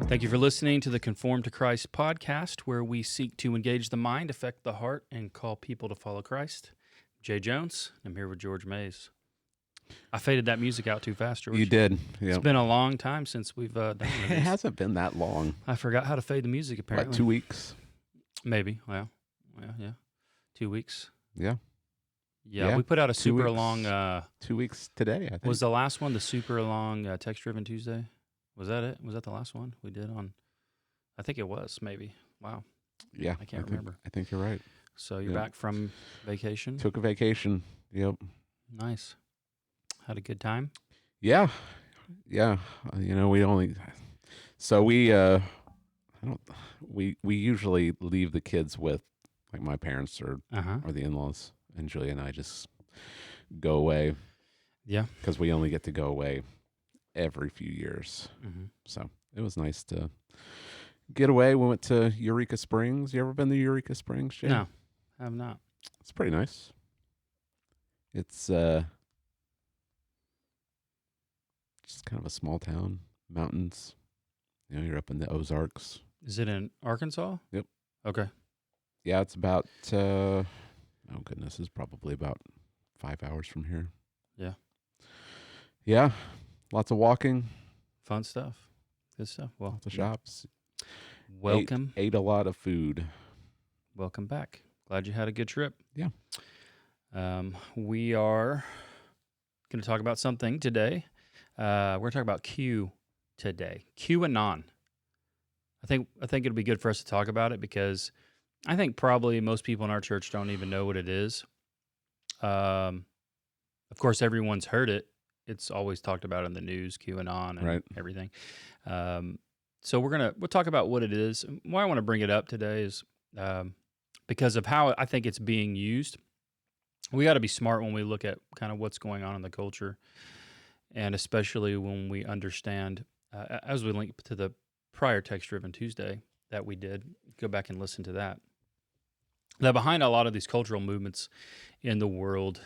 Thank you for listening to the Conformed to Christ podcast, where we seek to engage the mind, affect the heart, and call people to follow Christ. Jay Jones, I'm here with George Mays. I faded that music out too fast, George. You did. It's been a long time since we've done one of It these. hasn't been that long. I forgot how to fade the music, apparently. What, 2 weeks? Maybe. Well, yeah. 2 weeks. Yeah. Yeah, we put out a 2 super weeks. long... 2 weeks today, I think. Was the last one the super long text-driven Tuesday? Was that it? Was that the last one we did on... I think it was, maybe. Wow. Yeah. I can't remember. I think you're right. So you're back from vacation? Took a vacation. Yep. Nice. Had a good time? Yeah. Yeah. We only... So we usually leave the kids with, like, my parents or the in-laws, and Julia and I just go away. Yeah. Because we only get to go away every few years. Mm-hmm. So it was nice to get away. We went to Eureka Springs. You ever been to Eureka Springs, Jay? No, I have not. It's pretty nice. It's just kind of a small town, mountains. You're up in the Ozarks. Is it in Arkansas? Yep. Okay. Yeah, it's about, oh goodness, it's probably about 5 hours from here. Yeah. Yeah, lots of walking. Fun stuff. Good stuff. Well, Lots of shops. Welcome. Ate a lot of food. Welcome back. Glad you had a good trip. Yeah. We are going to talk about something today. We're going to talk about Q today. QAnon. I think it'll be good for us to talk about it because I think probably most people in our church don't even know what it is. Of course, everyone's heard it. It's always talked about in the news, QAnon and everything. So we'll talk about what it is. Why I want to bring it up today is because of how I think it's being used. We got to be smart when we look at kind of what's going on in the culture, and especially when we understand, as we link to the prior text-driven Tuesday that we did, go back and listen to that. That behind a lot of these cultural movements in the world,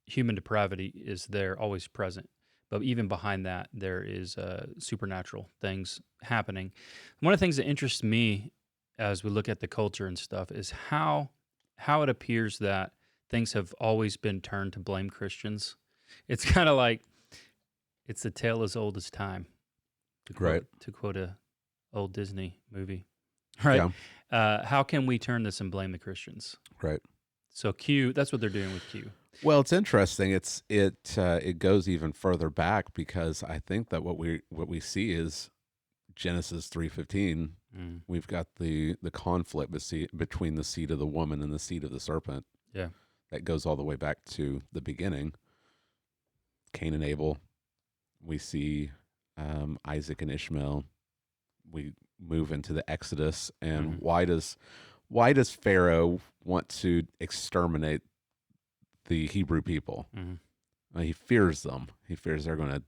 human depravity is there, always present. But even behind that, there is supernatural things happening. One of the things that interests me as we look at the culture and stuff is how it appears that things have always been turned to blame Christians. It's kind of like it's a tale as old as time, to quote a old Disney movie, right? Yeah. How can we turn this and blame the Christians? Right. So Q, that's what they're doing with Q. Well, it's interesting. It goes even further back because I think that what we see is Genesis 3:15. We've got the conflict between the seed of the woman and the seed of the serpent. Yeah, that goes all the way back to the beginning. Cain and Abel. We see Isaac and Ishmael. We move into the Exodus, and why does Pharaoh want to exterminate the Hebrew people? He fears them. He fears they're gonna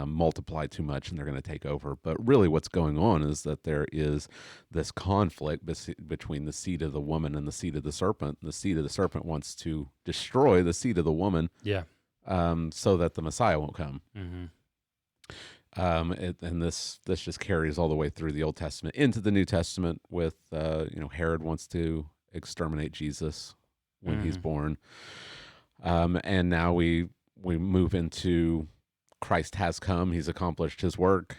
multiply too much and they're going to take over. But really, what's going on is that there is this conflict between the seed of the woman and the seed of the serpent. The seed of the serpent wants to destroy the seed of the woman, so that the Messiah won't come. And this just carries all the way through the Old Testament into the New Testament with Herod wants to exterminate Jesus when he's born, and now we move into Christ has come; he's accomplished his work,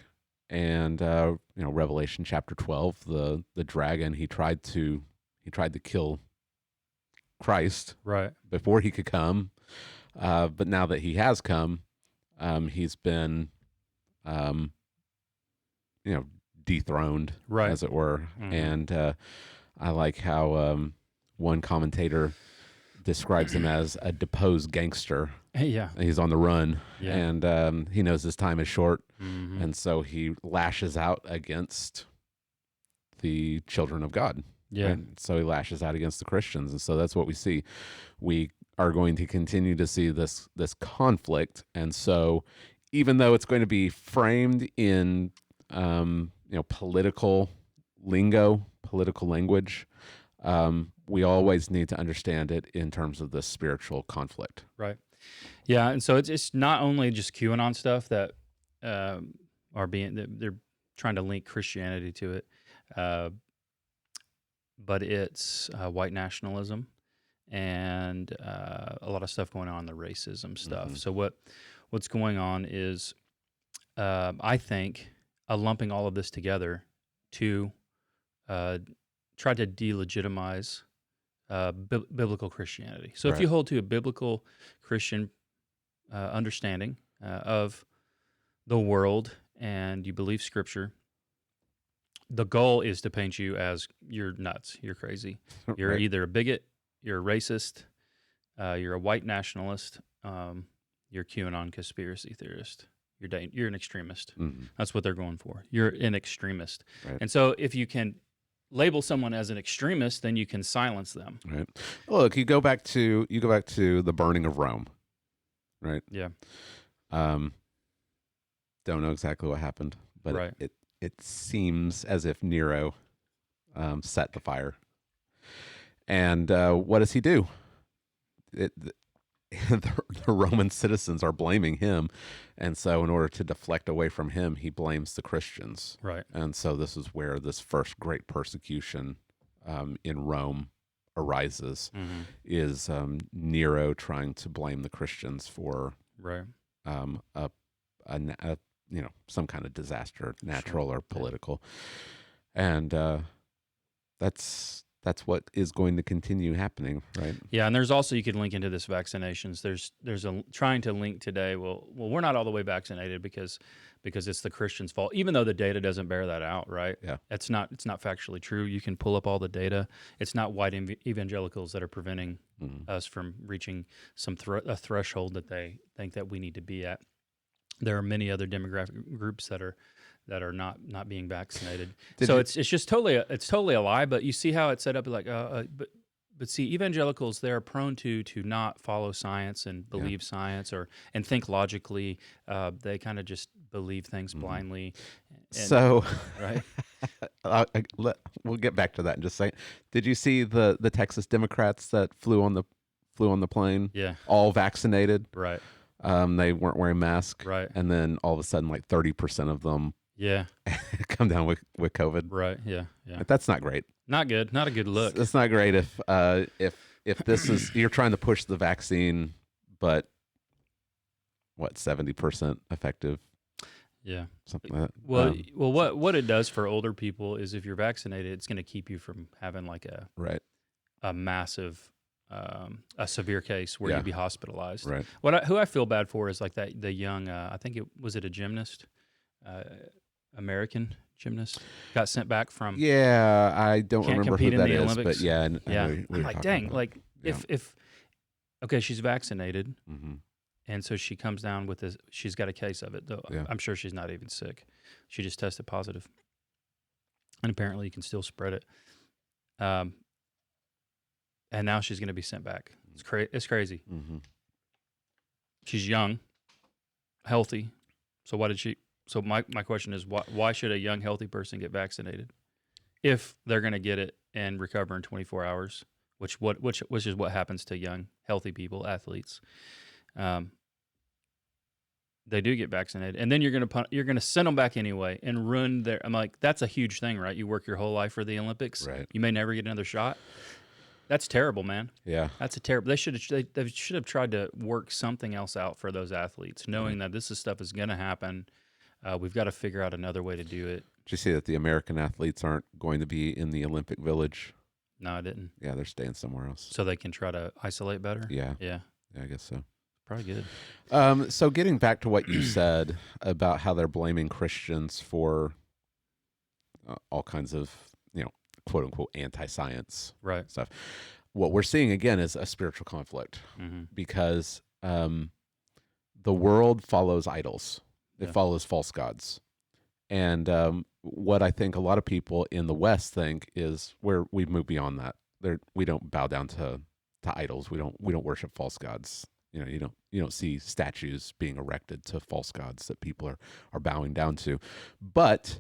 and Revelation chapter 12, the dragon he tried to kill Christ before he could come, but now that he has come, he's been dethroned, as it were. And I like how one commentator describes him as a deposed gangster. Yeah, he's on the run, and he knows his time is short, and so he lashes out against the children of God. And so he lashes out against the Christians, and so that's what we see. We are going to continue to see this conflict, and so even though it's going to be framed in political lingo, political language, we always need to understand it in terms of the spiritual conflict. Right. Yeah, and so it's not only just QAnon stuff that are being they're trying to link Christianity to it, uh, but it's white nationalism and a lot of stuff going on, the racism stuff. Mm-hmm. So what's going on is I think lumping all of this together to try to delegitimize biblical Christianity. So if Right. you hold to a biblical Christian understanding of the world and you believe Scripture, the goal is to paint you as you're nuts, you're crazy, you're Right. either a bigot, you're a racist, you're a white nationalist, you're a QAnon conspiracy theorist. You're an extremist. Mm-hmm. That's what they're going for. You're an extremist. Right. And so if you can label someone as an extremist, then you can silence them. Right. Look, you go back to the burning of Rome, right? Yeah. Don't know exactly what happened, but Right. it seems as if Nero set the fire. And what does he do? The Roman citizens are blaming him, and so in order to deflect away from him, he blames the Christians. Right. And so this is where this first great persecution in Rome arises, Mm-hmm. is Nero trying to blame the Christians for Right. a some kind of disaster, natural or political, and that's what is going to continue happening, right? Yeah, and there's also, you can link into this vaccinations. There's a trying to link today. Well, we're not all the way vaccinated because it's the Christians' fault, even though the data doesn't bear that out, right? Yeah. It's not factually true. You can pull up all the data. It's not white evangelicals that are preventing us from reaching a threshold that they think that we need to be at. There are many other demographic groups that are not being vaccinated. It's just totally a lie. But you see how it's set up, like but see, evangelicals, they're prone to not follow science and believe science and think logically. They kind of just believe things blindly. So right. We'll get back to that in just a second. Did you see the Texas Democrats that flew on the plane? Yeah. All vaccinated. Right. They weren't wearing masks. Right. And then all of a sudden, like 30% of them come down with COVID. Right. Yeah. Yeah. But that's not great. Not good. Not a good look. It's not great if this is, you're trying to push the vaccine, but 70% effective? Yeah. Something like that. Well, what it does for older people is if you're vaccinated, it's going to keep you from having like a massive, a severe case where you'd be hospitalized. Right. Who I feel bad for is like the young, I think was it a gymnast, American gymnast, got sent back from. Yeah, I don't remember who that is, Olympics. But yeah, I'm like, dang, like if okay, she's vaccinated. Mm-hmm. And so she comes down with this. She's got a case of it, though. Yeah. I'm sure she's not even sick. She just tested positive, and apparently you can still spread it. And now she's going to be sent back. It's crazy. Mm-hmm. She's young, healthy. So why did she? So my question is, why should a young, healthy person get vaccinated if they're going to get it and recover in 24 hours? Which is what happens to young, healthy people, athletes. They do get vaccinated, and then you're gonna send them back anyway and ruin their. I'm like, that's a huge thing, right? You work your whole life for the Olympics, right? You may never get another shot. That's terrible, man. Yeah, that's a terrible. They should have tried to work something else out for those athletes, knowing that this stuff is gonna happen. We've got to figure out another way to do it. Did you see that the American athletes aren't going to be in the Olympic Village? No, I didn't. Yeah, they're staying somewhere else, so they can try to isolate better. Yeah, I guess so. Probably good. So getting back to what you said about how they're blaming Christians for all kinds of, quote unquote, anti-science stuff. What we're seeing again is a spiritual conflict, because the world follows idols. It follows false gods. And what I think a lot of people in the West think is we've moved beyond that. We don't bow down to idols. We don't worship false gods. You don't see statues being erected to false gods that people are bowing down to, but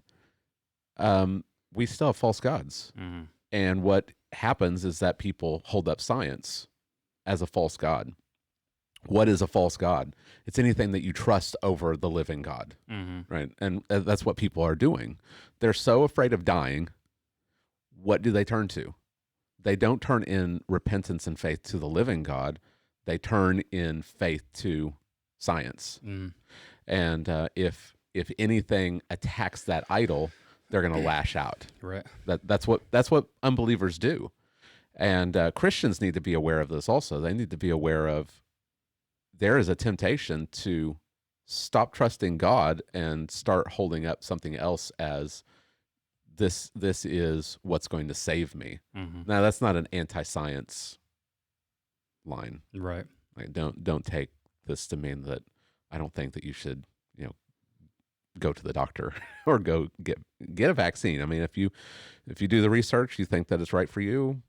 we still have false gods. Mm-hmm. And what happens is that people hold up science as a false god, What is a false god? It's anything that you trust over the living God, Mm-hmm. right? And that's what people are doing. They're so afraid of dying. What do they turn to? They don't turn in repentance and faith to the living God. They turn in faith to science. Mm. And if anything attacks that idol, they're going to lash out. Right. That's what unbelievers do. And Christians need to be aware of this also. They need to be aware of there is a temptation to stop trusting God and start holding up something else as this is what's going to save me. Mm-hmm. Now, that's not an anti-science line. Right. Like, don't take this to mean that I don't think that you should, go to the doctor or go get a vaccine. I mean, if you do the research, you think that it's right for you,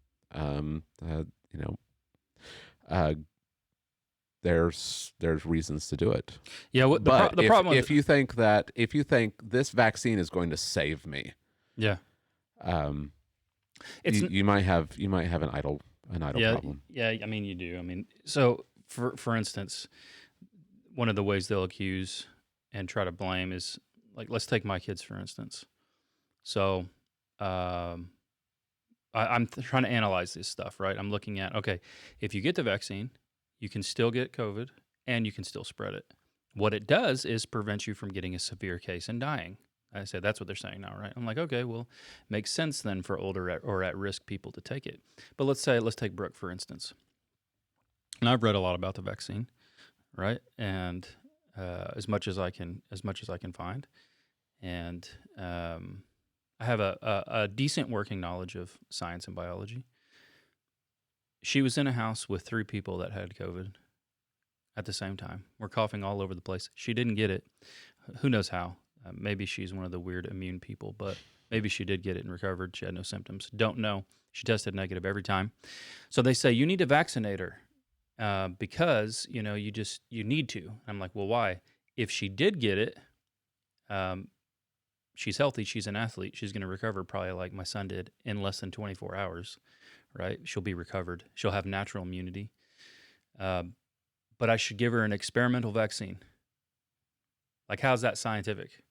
there's reasons to do it. Yeah. What the problem? If you think this vaccine is going to save me, Yeah. You might have an idol problem. Yeah. I mean, you do. I mean, so for instance, one of the ways they'll accuse and try to blame is, like, let's take my kids for instance. So, I'm trying to analyze this stuff, right? I'm looking at, okay, if you get the vaccine, you can still get COVID and you can still spread it. What it does is prevent you from getting a severe case and dying. I said, that's what they're saying now, right? I'm like, okay, well, makes sense then for older or at-risk people to take it. But let's take Brooke, for instance. And I've read a lot about the vaccine, right? And as much as I can find. And I have a decent working knowledge of science and biology. She was in a house with 3 people that had COVID at the same time. We're coughing all over the place. She didn't get it. Who knows how? Maybe she's one of the weird immune people, but maybe she did get it and recovered. She had no symptoms. Don't know. She tested negative every time. So they say, you need to vaccinate her because, you need to. I'm like, well, why? If she did get it, she's healthy. She's an athlete. She's going to recover probably like my son did in less than 24 hours, right? She'll be recovered. She'll have natural immunity. But I should give her an experimental vaccine. Like, how's that scientific?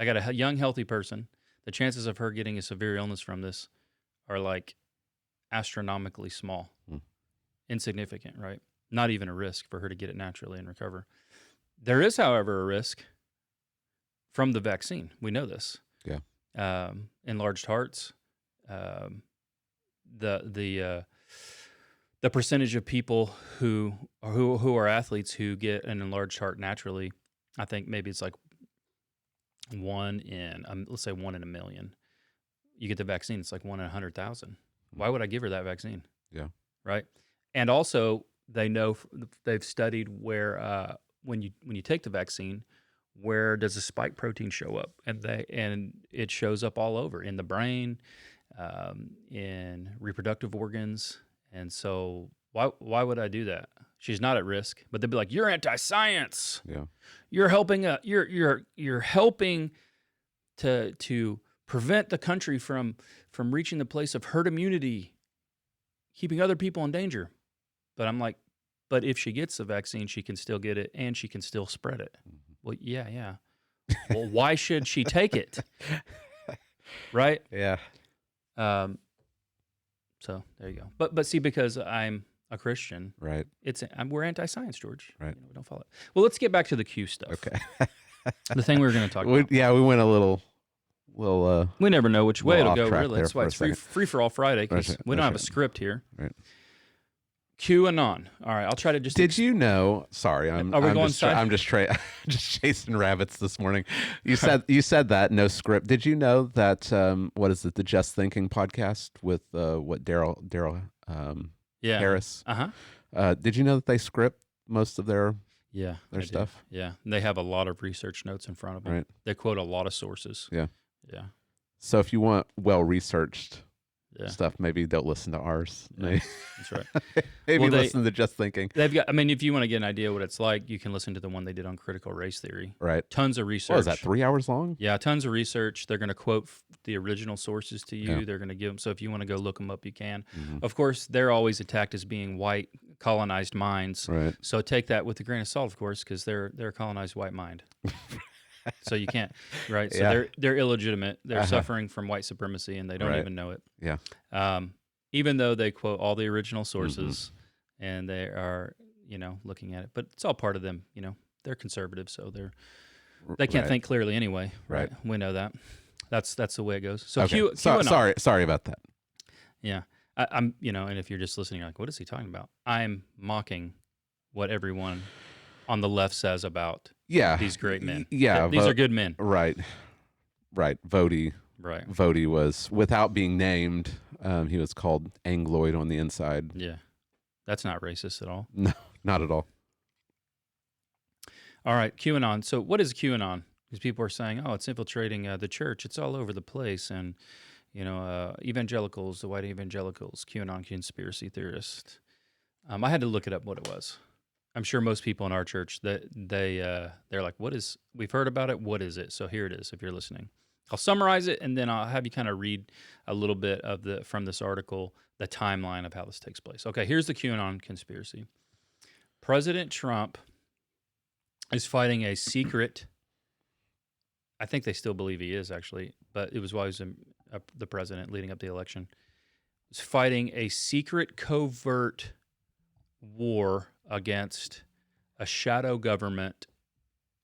I got a young, healthy person. The chances of her getting a severe illness from this are like astronomically small, insignificant, right? Not even a risk for her to get it naturally and recover. There is, however, a risk from the vaccine. We know this. Yeah. Enlarged hearts. The percentage of people who are athletes who get an enlarged heart naturally, I think maybe it's like 1 in, let's say 1 in a million. You get the vaccine, it's like 1 in 100,000. Why would I give her that vaccine? Yeah. Right. And also, they've studied where when you take the vaccine, where does the spike protein show up? And it shows up all over in the brain, in reproductive organs. And so why would I do that? She's not at risk, but they'd be like, "You're anti-science. Yeah. You're helping. You're helping to prevent the country from reaching the place of herd immunity, keeping other people in danger." But I'm like, but if she gets the vaccine, she can still get it and she can still spread it. Mm-hmm. Well, yeah. Well, why should she take it? Right? Yeah. So there you go. But see, because I'm a Christian, Right. we're anti-science, George. Right. We don't follow it. Well, let's get back to the Q stuff. Okay. The thing we were going to talk about. Yeah, we went a little. We never know which way it'll off go, track really. there That's why for a it's free for all Friday, because we don't have a script here. Right. QAnon. All right, I'll try to just. Did you know? Sorry, I'm just chasing rabbits this morning. You said that no script. Did you know that what is it? The Just Thinking podcast with Daryl Harris. Did you know that they script most of their stuff? Yeah, and they have a lot of research notes in front of them. Right. They quote a lot of sources. Yeah. Yeah. So if you want well researched Yeah. stuff. Maybe don't listen to ours. Yeah, that's right. Maybe Well, listen to Just Thinking. They've got. I mean, if you want to get an idea what it's like, you can listen to the one they did on critical race theory. Right. Tons of research. What is that? 3 hours long? Yeah, tons of research. They're going to quote the original sources to you. Yeah. They're going to give them. So if you want to go look them up, you can. Mhm. Of course, they're always attacked as being white colonized minds. Right. So take that with a grain of salt, of course, because they're a colonized white mind. So you can't, right? So Yeah. they're illegitimate. They're Uh-huh. suffering from white supremacy, and they don't Right. even know it. Yeah. Even though they quote all the original sources, and they are, looking at it, but it's all part of them. They're conservative, so they can't Right. think clearly anyway. Right. We know that. That's the way it goes. So Okay. QAnon. Sorry about that. Yeah, I'm. And if you're just listening, you're like, what is he talking about? I'm mocking what everyone on the left says about these great men. Yeah. These are good men. Right. Vody. Right. Vody was, without being named, he was called Angloid on the inside. Yeah. That's not racist at all. No, not at all. All right, QAnon. So what is QAnon? Because people are saying, oh, it's infiltrating the church. It's all over the place. And, evangelicals, the white evangelicals, QAnon conspiracy theorists. I had to look it up what it was. I'm sure most people in our church, they're like, we've heard about it. What is it? So here it is if you're listening. I'll summarize it, and then I'll have you kind of read a little bit from this article, the timeline of how this takes place. Okay, here's the QAnon conspiracy. President Trump is fighting a secret, I think they still believe he is actually, but it was while he was the president leading up the election, is fighting a secret covert war against a shadow government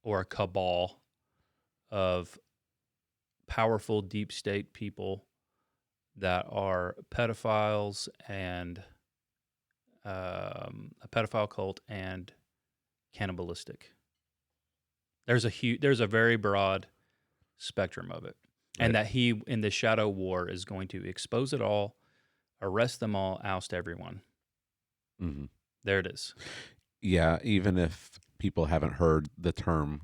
or a cabal of powerful deep state people that are pedophiles and a pedophile cult and cannibalistic. There's a very broad spectrum of it, Right. and that he in the shadow war is going to expose it all, arrest them all, oust everyone. Mm-hmm. There it is. Yeah, even if people haven't heard the term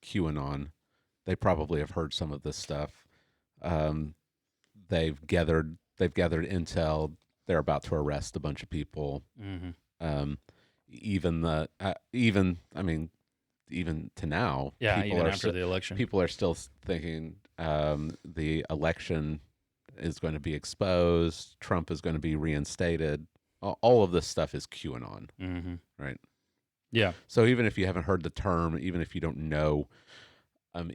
QAnon, they probably have heard some of this stuff. They've gathered intel. They're about to arrest a bunch of people. Mm-hmm. Even to now, Yeah, people even are after the election. people are still thinking the election is going to be exposed. Trump is going to be reinstated. All of this stuff is QAnon, Mm-hmm. right? Yeah. So even if you haven't heard the term, even if you don't know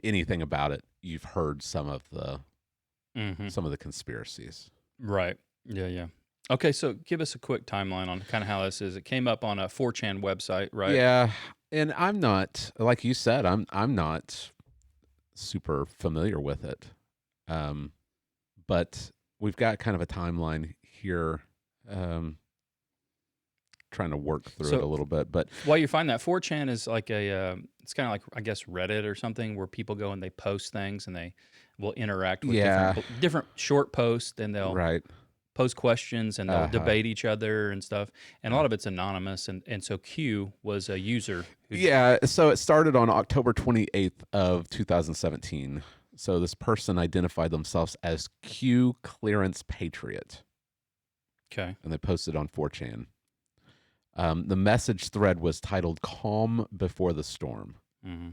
anything about it, you've heard some of the conspiracies. Right. Yeah. Okay, so give us a quick timeline on kind of how this is. It came up on a 4chan website, right? Yeah, and I'm not, like you said, I'm not super familiar with it, but we've got kind of a timeline here. Trying to work through it a little bit, but while you find that 4chan is like it's kind of like, I guess, Reddit or something, where people go and they post things and they will interact with different short posts, and they'll post questions and they'll debate each other and stuff. And a lot of it's anonymous. And so Q was a user. So it started on October 28th of 2017. So this person identified themselves as Q Clearance Patriot. Okay. And they posted on 4chan. The message thread was titled "Calm Before the Storm." Mm-hmm.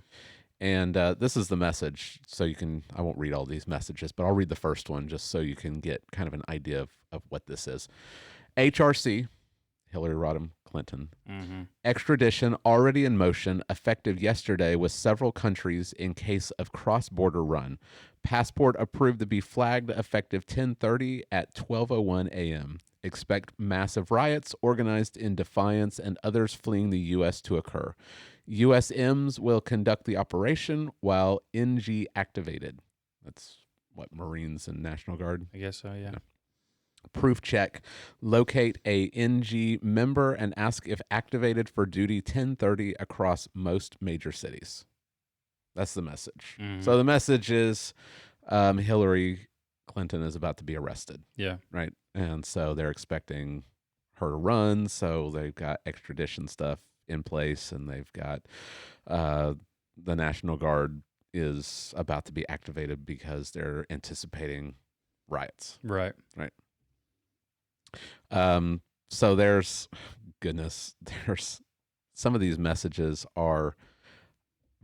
And this is the message. So I won't read all these messages, but I'll read the first one just so you can get kind of an idea of what this is. HRC, Hillary Rodham Clinton. Mm-hmm. Extradition already in motion, effective yesterday with several countries in case of cross-border run. Passport approved to be flagged effective 10:30 at 12:01 a.m. Expect massive riots organized in defiance and others fleeing the U.S. to occur. USMs will conduct the operation while NG activated. That's what, Marines and National Guard? I guess so, yeah. Proof check. Locate a NG member and ask if activated for duty 10:30 across most major cities. That's the message. Mm-hmm. So the message is Hillary Clinton is about to be arrested. Yeah. Right. And so they're expecting her to run. So they've got extradition stuff in place, and they've got the National Guard is about to be activated because they're anticipating riots. Right. Right. So there's goodness, there's some of these messages are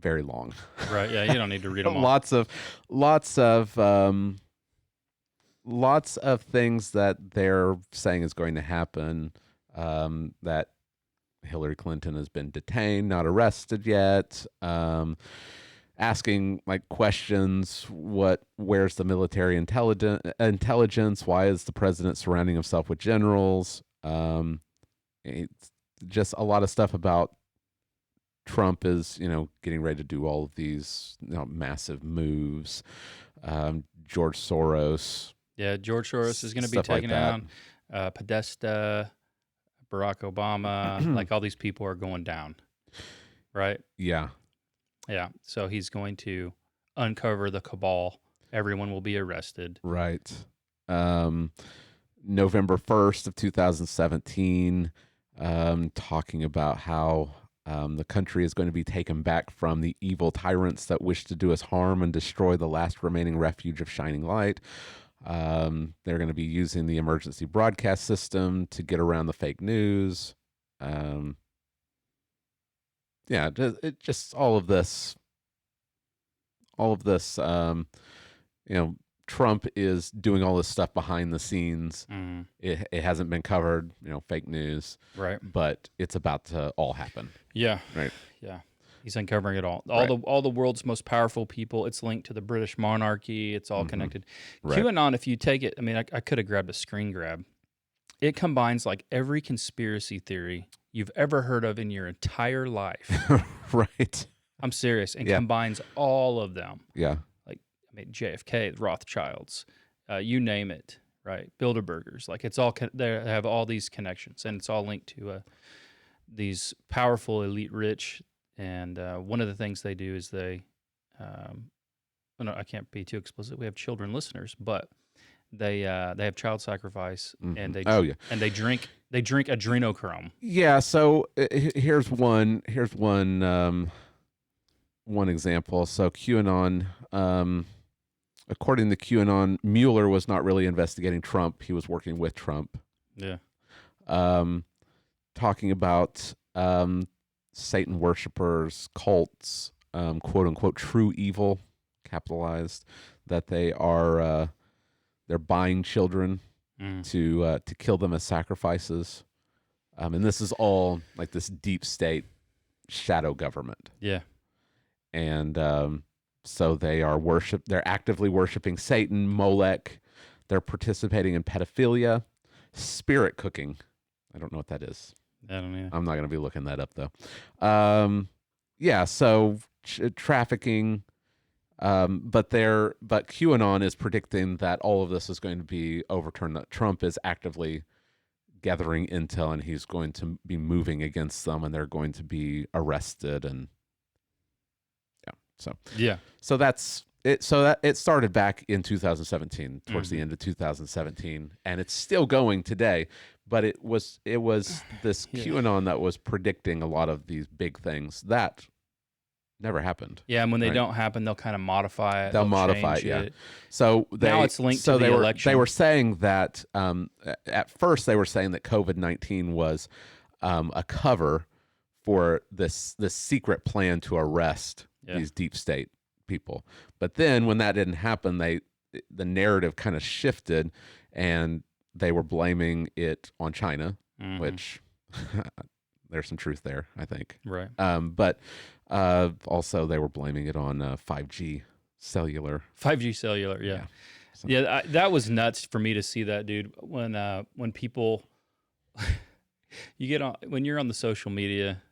very long. Right. Yeah. You don't need to read them all. lots of lots of lots of things that they're saying is going to happen. That Hillary Clinton has been detained, not arrested yet. Asking like questions, where's the military intelligence? Why is the president surrounding himself with generals? It's just a lot of stuff about Trump is, getting ready to do all of these, massive moves. George Soros, Yeah. George Soros is going to be stuff like taken that. out. Podesta, Barack Obama, like all these people are going down. Right. Yeah, Yeah. So he's going to uncover the cabal. Everyone will be arrested. right. November 1st of 2017, talking about how the country is going to be taken back from the evil tyrants that wish to do us harm and destroy the last remaining refuge of shining light. They're going to be using the emergency broadcast system to get around the fake news. Yeah, just all of this. Trump is doing all this stuff behind the scenes. Mm, It hasn't been covered, fake news, right. but it's about to all happen. Yeah. Right. Yeah. He's uncovering it all. Right. All the world's most powerful people. It's linked to the British monarchy. It's all connected. Right. QAnon, if you take it, I mean, I could have grabbed a screen grab. It combines like every conspiracy theory you've ever heard of in your entire life. Right. I'm serious. And Yeah. combines all of them. Yeah. Like, I mean, JFK, the Rothschilds, you name it, right? Bilderbergers. Like, it's all, they have all these connections, and it's all linked to these powerful, elite rich. And one of the things they do is they, no, I can't be too explicit. We have children listeners, but they have child sacrifice, and they and they drink adrenochrome. Yeah. So here's one one example. So QAnon, according to QAnon, Mueller was not really investigating Trump. He was working with Trump. Yeah. Talking about Satan worshipers, cults, quote unquote, true evil, capitalized, that they are they're buying children to kill them as sacrifices, and this is all like this deep state shadow government. Yeah. And so they're actively worshiping Satan, Molech. They're participating in pedophilia, spirit cooking. I don't know what that is. I don't know. I'm not going to be looking that up though. Yeah, so trafficking, but QAnon is predicting that all of this is going to be overturned. That Trump is actively gathering intel, and he's going to be moving against them, and they're going to be arrested. And so that's it. So that it started back in 2017, towards the end of 2017, and it's still going today. But it was this QAnon that was predicting a lot of these big things that never happened. Yeah, and when they don't happen, they'll kind of modify it. They'll modify it, yeah. So now it's linked to the election. They were saying that at first they were saying that COVID-19 was a cover for this secret plan to arrest these deep state people. But then when that didn't happen, the narrative kind of shifted, and they were blaming it on China, which there's some truth there, I think. Right. But also they were blaming it on 5G cellular. 5G cellular, yeah. Yeah, that was nuts for me to see that, dude. When people, you get on, when you're on the social media,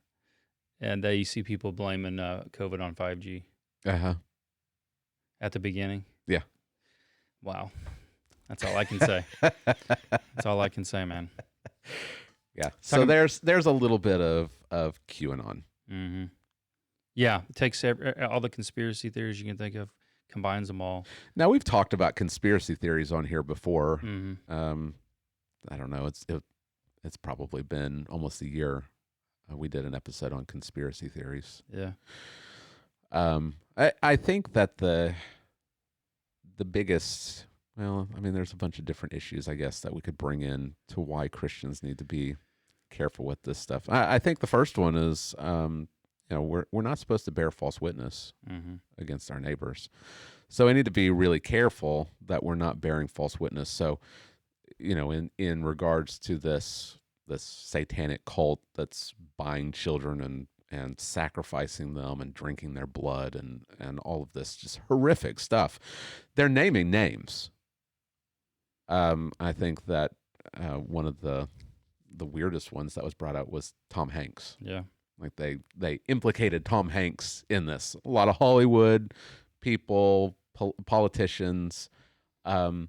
and you see people blaming COVID on 5G. At the beginning. Yeah. Wow. That's all I can say. That's all I can say, man. Yeah. So there's a little bit of QAnon. Mm-hmm. Yeah. It takes all the conspiracy theories you can think of, combines them all. Now, we've talked about conspiracy theories on here before. I don't know. It's probably been almost a year. We did an episode on conspiracy theories. Yeah. I think that the biggest Well, I mean, there's a bunch of different issues, I guess, that we could bring in to why Christians need to be careful with this stuff. I think the first one is, we're not supposed to bear false witness Mm-hmm. against our neighbors. So we need to be really careful that we're not bearing false witness. So, in regards to this satanic cult that's buying children and sacrificing them and drinking their blood and all of this just horrific stuff, they're naming names. I think that one of the weirdest ones that was brought out was Tom Hanks. Yeah. Like they implicated Tom Hanks in this. A lot of Hollywood people, politicians. We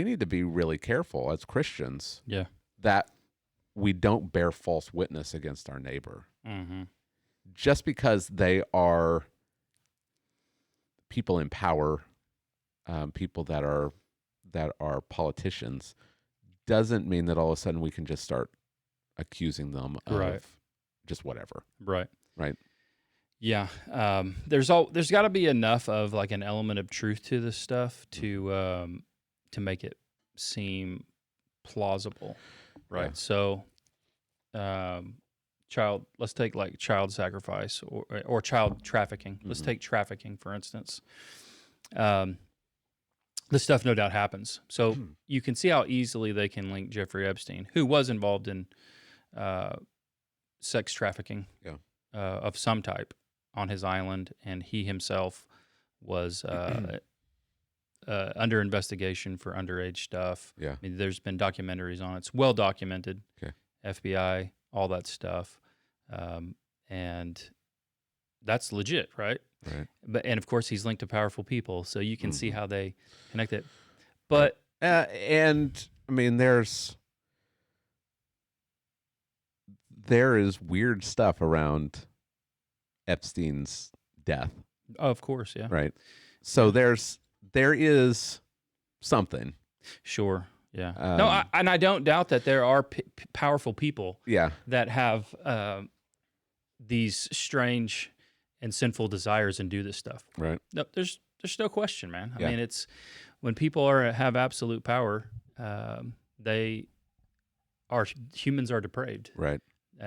need to be really careful as Christians Yeah. that we don't bear false witness against our neighbor. Mm-hmm. Just because they are people in power, people that are politicians, doesn't mean that all of a sudden we can just start accusing them of just whatever. Right. Right. Yeah. There's got to be enough of like an element of truth to this stuff to make it seem plausible. Right. Yeah. So, let's take like child sacrifice or child trafficking. Let's take trafficking, for instance. This stuff no doubt happens. So you can see how easily they can link Jeffrey Epstein, who was involved in sex trafficking of some type on his island, and he himself was under investigation for underage stuff. Yeah. I mean, there's been documentaries on it. It's well documented. Okay. FBI, all that stuff. And that's legit, right? Right. And of course, he's linked to powerful people, so you can see how they connect it. But and I mean, there is weird stuff around Epstein's death. of course, yeah, Right. So there is something. sure, yeah. No, and I don't doubt that there are powerful people, that have these strange and sinful desires and do this stuff. Right. No, there's no question, man. I mean, it's when people have absolute power, humans are depraved. Right.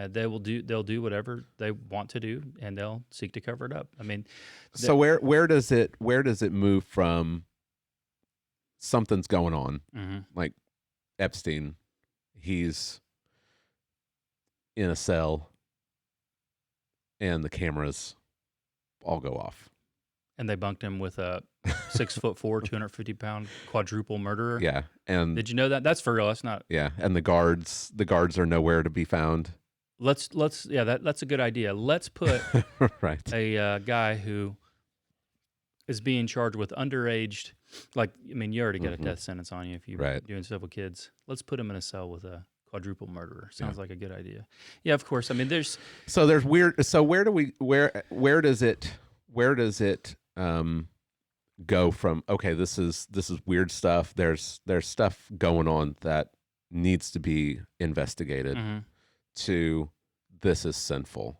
They'll do whatever they want to do, and they'll seek to cover it up. I mean, so where does it move from something's going on, like Epstein, he's in a cell, and the cameras all go off, and they bunked him with a 6'4", 250-pound quadruple murderer. Yeah, and did you know that? That's for real. That's not. Yeah, and the guards are nowhere to be found. That's a good idea. Let's put right. a guy who is being charged with underaged, you already got a death sentence on you if you're doing stuff with kids. Let's put him in a cell with a quadruple murderer. Sounds like a good idea. Yeah, of course. I mean, there's weird. So where does it go from? Okay, this is weird stuff. There's stuff going on that needs to be investigated. To this is sinful.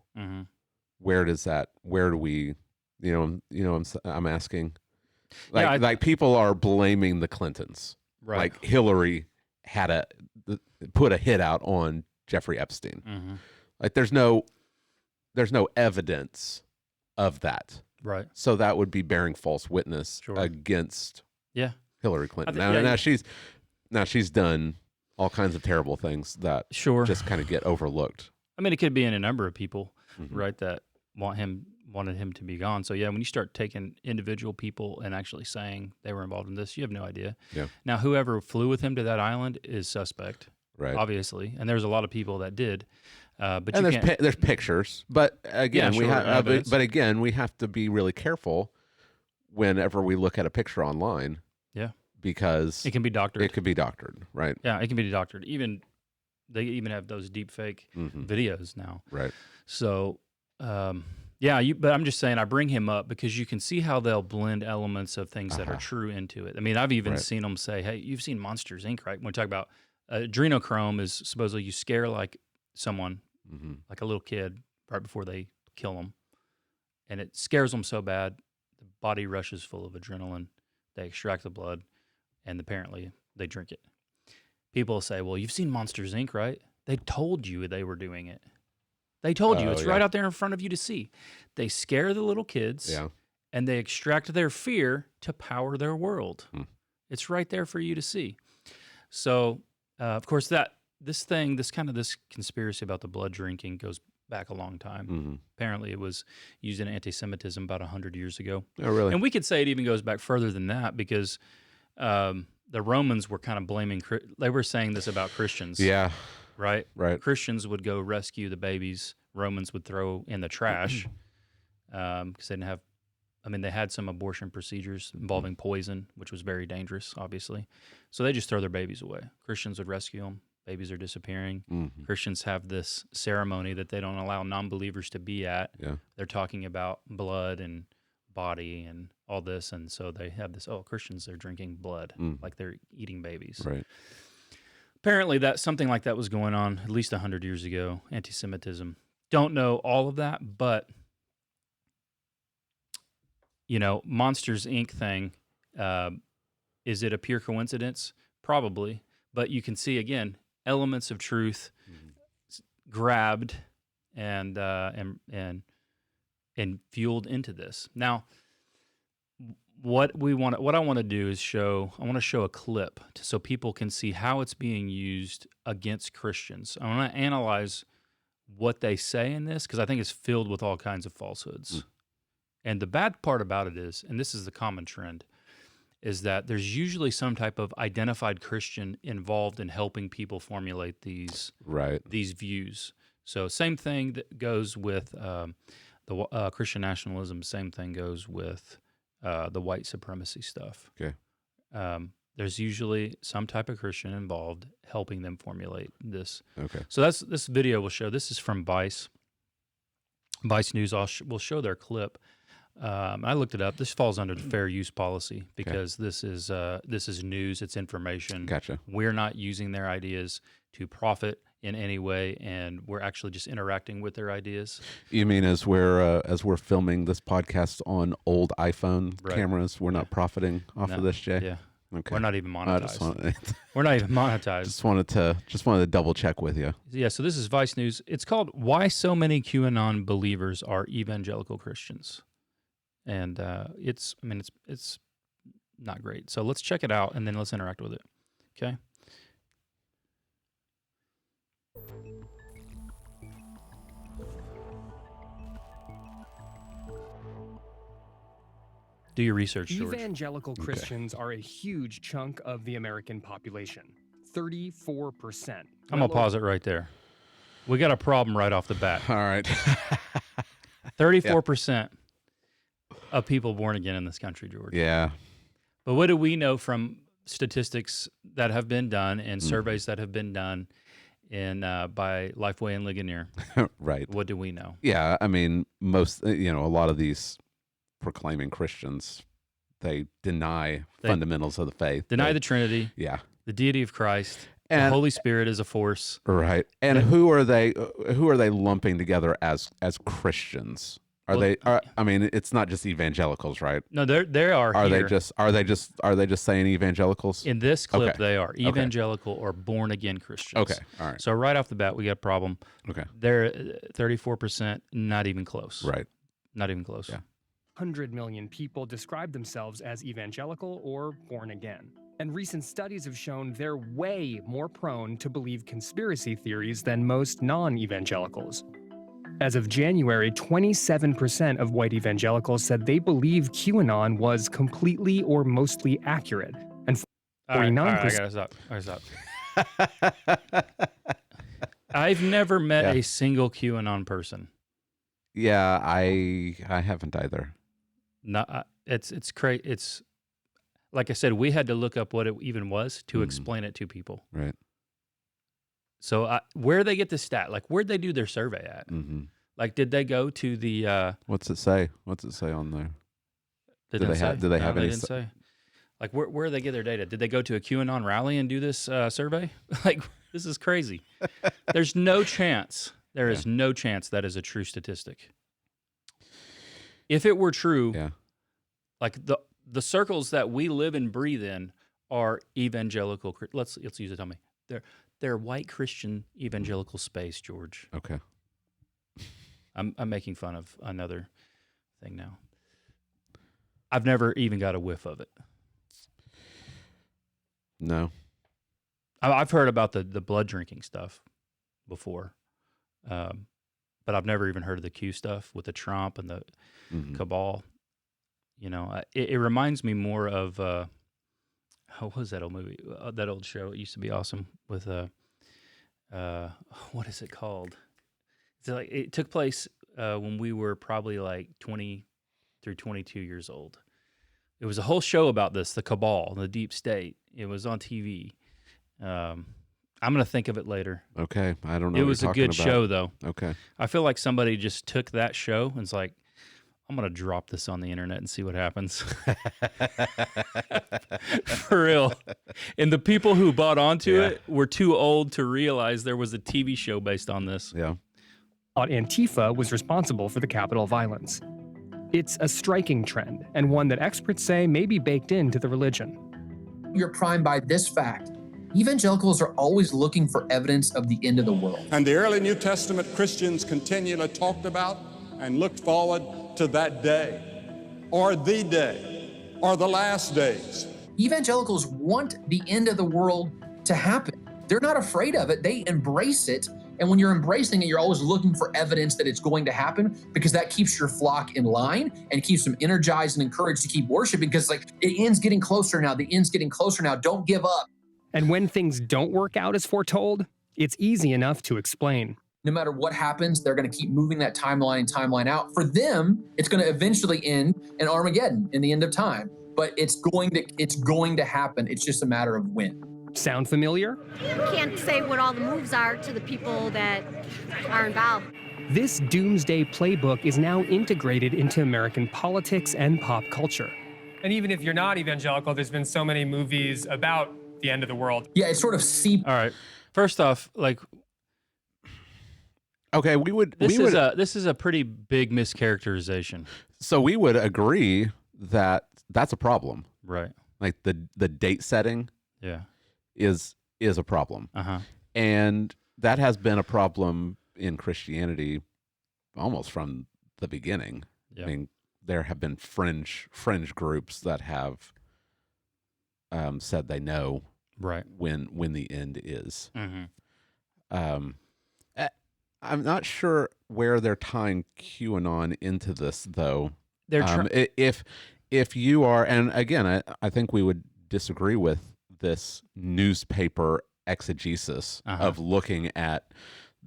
Where do we? I'm asking. Like people are blaming the Clintons. Right. Like Hillary had put a hit out on Jeffrey Epstein. Like there's no evidence of that. Right. So that would be bearing false witness against Hillary Clinton. Now she's done all kinds of terrible things that just kind of get overlooked. I mean, it could be in a number of people, right, that wanted him to be gone. So yeah, when you start taking individual people and actually saying they were involved in this, you have no idea. Yeah. Now, whoever flew with him to that island is suspect, right? Obviously, and there's a lot of people that did. But there's pictures, but again, we have to be really careful whenever we look at a picture online. Yeah. Because it can be doctored. It could be doctored, right? Yeah, it can be doctored. They even have those deep fake videos now. Right. So, but I'm just saying I bring him up because you can see how they'll blend elements of things that are true into it. I mean, I've even seen them say, hey, you've seen Monsters, Inc., right? When we talk about adrenochrome is supposedly you scare like someone, like a little kid right before they kill them. And it scares them so bad, the body rushes full of adrenaline. They extract the blood, and apparently they drink it. People say, well, you've seen Monsters, Inc., right? They told you they were doing it. They told you. Oh, It's yeah. right out there in front of you to see. They scare the little kids, Yeah. and they extract their fear to power their world. It's right there for you to see. So, of course, this conspiracy about the blood drinking goes back a long time. Apparently, it was used in anti-Semitism about 100 years ago. Oh, really? And we could say it even goes back further than that because the Romans were kind of blaming. They were saying this about Christians. Yeah. Right? Right. Christians would go rescue the babies. Romans would throw in the trash because they didn't have. I mean, they had some abortion procedures involving poison, which was very dangerous, obviously. So they just throw their babies away. Christians would rescue them. Babies are disappearing. Christians have this ceremony that they don't allow non-believers to be at. Yeah. They're talking about blood and body and all this, and so they have this, Christians, they're drinking blood, like they're eating babies. Right. Apparently, something like that was going on at least 100 years ago, anti-Semitism. Don't know all of that, but, Monsters, Inc. thing, is it a pure coincidence? Probably. But you can see, again, elements of truth grabbed and fueled into this. Now, what I want to do is show a clip so people can see how it's being used against Christians. I want to analyze what they say in this because I think it's filled with all kinds of falsehoods. And the bad part about it is, and this is the common trend, is that there's usually some type of identified Christian involved in helping people formulate these views. So same thing that goes with the Christian nationalism. Same thing goes with the white supremacy stuff. Okay. There's usually some type of Christian involved helping them formulate this. Okay. So this video will show. This is from Vice News. We'll show their clip. I looked it up. This falls under the fair use policy because this is news. It's information. Gotcha. We're not using their ideas to profit in any way, and we're actually just interacting with their ideas. You mean as we're filming this podcast on old iPhone cameras, we're not profiting off of this, Jay? Yeah. Okay. We're not even monetized. We're not even monetized. Just wanted to double check with you. Yeah. So this is Vice News. It's called "Why So Many QAnon Believers Are Evangelical Christians." And it's not great. So let's check it out and then let's interact with it. Okay. Do your research, George. Evangelical Christians are a huge chunk of the American population. 34%. I'm going to pause it right there. We got a problem right off the bat. All right. 34% of people born again in this country, George. Yeah. But what do we know from statistics that have been done and surveys that have been done by Lifeway and Ligonier? Right. What do we know? Yeah. I mean, most, a lot of these proclaiming Christians, they deny fundamentals of the faith. Deny the Trinity. Yeah. The deity of Christ. And, the Holy Spirit is a force. Right. And who are they lumping together as Christians? I mean, it's not just evangelicals, right? No, they are. Are they just saying evangelicals? In this clip, they are evangelical or born again Christians. Okay, all right. So right off the bat, we got a problem. Okay, they're 34%, not even close. Right, not even close. Yeah, 100 million people describe themselves as evangelical or born again. And recent studies have shown they're way more prone to believe conspiracy theories than most non-evangelicals. As of January, 27% of white evangelicals said they believe QAnon was completely or mostly accurate, and 49%. I gotta stop. I've never met a single QAnon person. Yeah, I haven't either. No, it's crazy. It's like I said, we had to look up what it even was to explain it to people. Right. So where they get the stat? Like, where'd they do their survey at? Mm-hmm. Like, did they go to the? What's it say? What's it say on there? Did they have any? They didn't say. Like, where do they get their data? Did they go to a QAnon rally and do this survey? Like, this is crazy. There's no chance. There is no chance that is a true statistic. If it were true, like the circles that we live and breathe in are evangelical. Let's use it. Tell me, they're white Christian evangelical space, George. Okay. I'm making fun of another thing now. I've never even got a whiff of it. No. I've heard about the blood drinking stuff before, but I've never even heard of the Q stuff with the Trump and the cabal. You know, it reminds me more of what was that old movie? That old show. It used to be awesome with what is it called? It's like it took place when we were probably like 20 through 22 years old. It was a whole show about this, the cabal, the deep state. It was on TV. I'm gonna think of it later. Okay, I don't know. It what was you're a good talking about. show, though. Okay. I feel like somebody just took that show and it's like, I'm gonna drop this on the internet and see what happens. For real. And the people who bought onto it were too old to realize there was a TV show based on this. Yeah. Thought Antifa was responsible for the Capitol violence. It's a striking trend, and one that experts say may be baked into the religion. You're primed by this fact. Evangelicals are always looking for evidence of the end of the world. And the early New Testament Christians continually talked about and looked forward to that day, or the day, or the last days. Evangelicals want the end of the world to happen. They're not afraid of it. They embrace it. And when you're embracing it, you're always looking for evidence that it's going to happen, because that keeps your flock in line and keeps them energized and encouraged to keep worshiping, because like the end's getting closer now. The end's getting closer now. Don't give up. And when things don't work out as foretold, it's easy enough to explain. No matter what happens, they're going to keep moving that timeline out. For them, it's going to eventually end in Armageddon, in the end of time. But it's going to happen. It's just a matter of when. Sound familiar? You can't say what all the moves are to the people that are involved. This doomsday playbook is now integrated into American politics and pop culture. And even if you're not evangelical, there's been so many movies about the end of the world. Yeah, it's sort of All right. First off, like, Okay, this is a pretty big mischaracterization. so we would agree that that's a problem. Right. Like the date setting Yeah. is a problem. Uh-huh. And that has been a problem in Christianity almost from the beginning. Yeah. I mean, there have been fringe groups that have said they know Right. when the end is. Mm-hmm. I'm not sure where they're tying QAnon into this, though. They're if you are, and again, I think we would disagree with this newspaper exegesis of looking at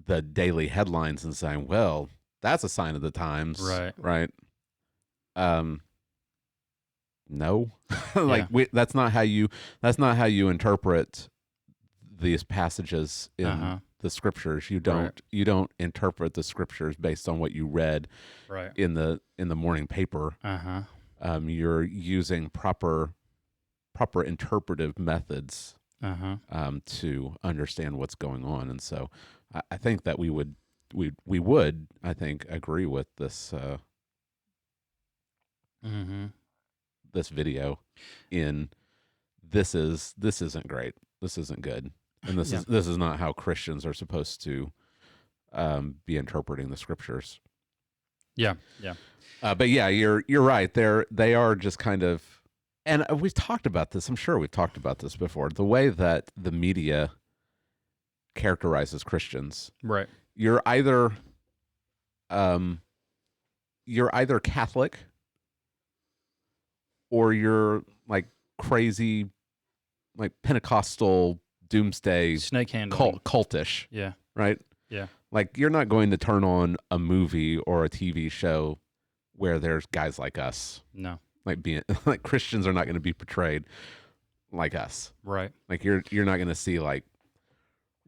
the daily headlines and saying, well, that's a sign of the times. Right. No, like that's not how you interpret these passages in the scriptures. You don't interpret the scriptures based on what you read in the morning paper. You're using proper interpretive methods to understand what's going on, and so I think that we would I think agree with this this video in this isn't great, this isn't good, and this is not how Christians are supposed to be interpreting the scriptures. But yeah, you're right. They are just kind of, and we've talked about this. I'm sure we've talked about this before. The way that the media characterizes Christians. Right. You're either Catholic, or you're like crazy, like Pentecostal doomsday snake handling cultish. Yeah. Right. Yeah. Like you're not going to turn on a movie or a TV show where there's guys like us. No. Like Christians are not going to be portrayed like us. Right. Like you're not going to see like